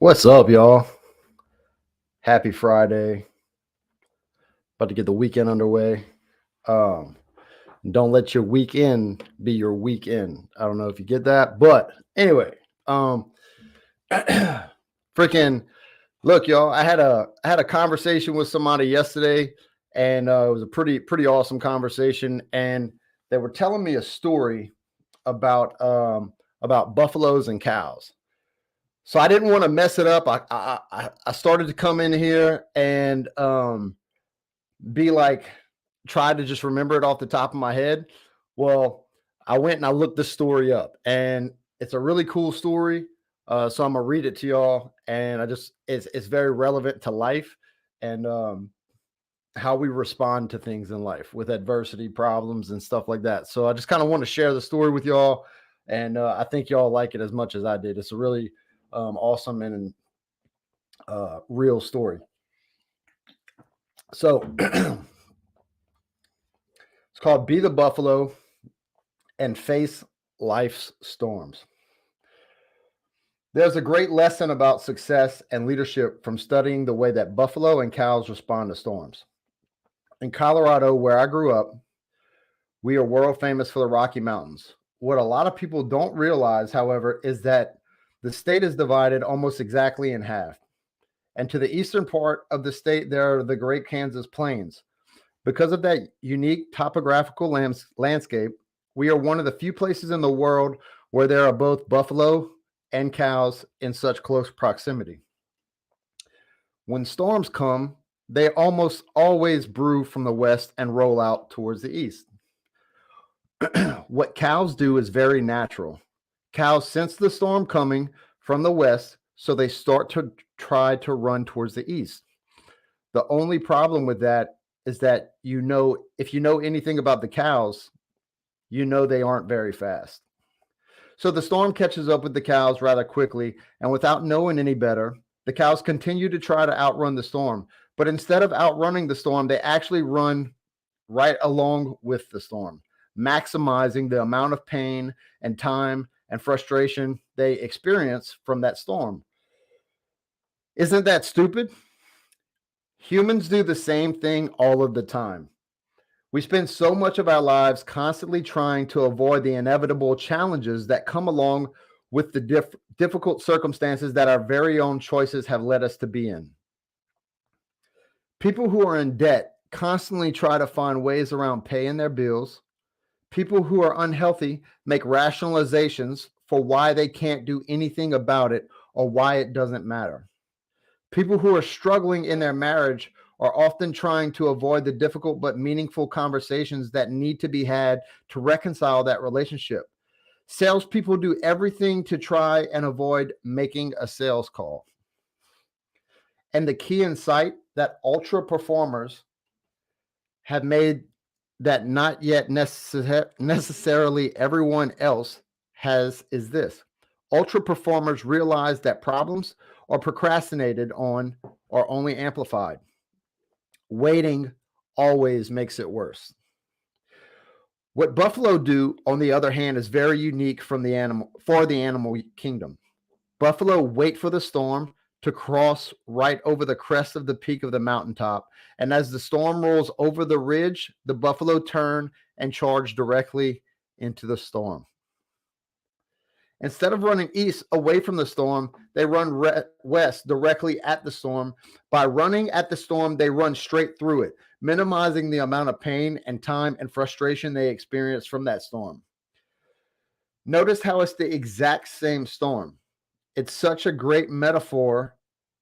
What's up, y'all? Happy Friday. About to get the weekend underway. Um, don't let your weekend be your weekend. I don't know if you get that, but anyway, um, freaking look, y'all. I had a conversation with somebody yesterday, and it was a pretty awesome conversation. And they were telling me a story about buffaloes and cows. So I didn't want to mess it up. I started to come in here and be like, try to just remember it off the top of my head. Well, I went and I looked this story up, and it's a really cool story. So I'm gonna read it to y'all, and it's very relevant to life and how we respond to things in life with adversity, problems, and stuff like that. So I just kind of want to share the story with y'all, and I think y'all like it as much as I did. It's a really awesome and real story. So it's called Be the Buffalo and Face Life's Storms. There's a great lesson about success and leadership from studying the way that buffalo and cows respond to storms. In Colorado, where I grew up, we are world famous for the Rocky Mountains. What a lot of people don't realize, however, is that the state is divided almost exactly in half. And to the eastern part of the state, there are the Great Kansas Plains. Because of that unique topographical landscape, we are one of the few places in the world where there are both buffalo and cows in such close proximity. When storms come, they almost always brew from the west and roll out towards the east. What cows do is very natural. Cows sense the storm coming from the west, so they start to try to run towards the east. The only problem with that is that if you know anything about the cows, you know they aren't very fast. So the storm catches up with the cows rather quickly, and without knowing any better, the cows continue to try to outrun the storm. But instead of outrunning the storm, they actually run right along with the storm, maximizing the amount of pain and time and frustration they experience from that storm. Isn't that stupid? Humans do the same thing all of the time. We spend so much of our lives constantly trying to avoid the inevitable challenges that come along with the difficult circumstances that our very own choices have led us to be in. People who are in debt constantly try to find ways around paying their bills. People who are unhealthy make rationalizations for why they can't do anything about it or why it doesn't matter. People who are struggling in their marriage are often trying to avoid the difficult but meaningful conversations that need to be had to reconcile that relationship. Salespeople do everything to try and avoid making a sales call. And the key insight that ultra performers have made that not yet necessarily everyone else has is this. Ultra performers realize that problems are procrastinated on or only amplified. Waiting always makes it worse. What buffalo do, on the other hand, is very unique for the animal kingdom. Buffalo wait for the storm to cross right over the crest of the peak of the mountaintop, and as the storm rolls over the ridge, the buffalo turn and charge directly into the storm. Instead of running east away from the storm, they run west directly at the storm. By running at the storm, they run straight through it, minimizing the amount of pain and time and frustration they experience from that storm. Notice how it's the exact same storm. It's such a great metaphor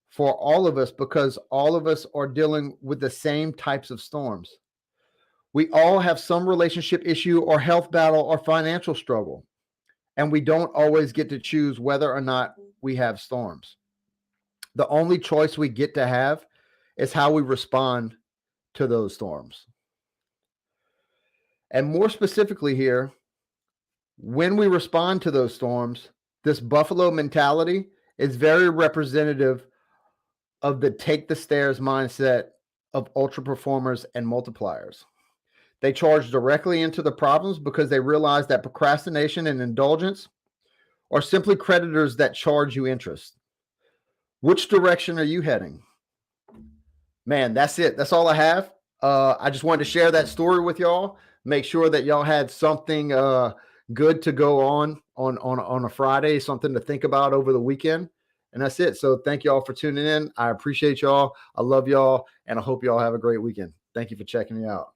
for all of us because all of us are dealing with the same types of storms. We all have some relationship issue or health battle or financial struggle. And we don't always get to choose whether or not we have storms. The only choice we get to have is how we respond to those storms. And more specifically here, when we respond to those storms, this buffalo mentality is very representative of the take the stairs mindset of ultra performers and multipliers. They charge directly into the problems because they realize that procrastination and indulgence are simply creditors that charge you interest. Which direction are you heading? Man, that's it. That's all I have. I just wanted to share that story with y'all. Make sure that y'all had something good to go on a Friday, something to think about over the weekend. And that's it. So thank y'all for tuning in. I appreciate y'all. I love y'all. And I hope y'all have a great weekend. Thank you for checking me out.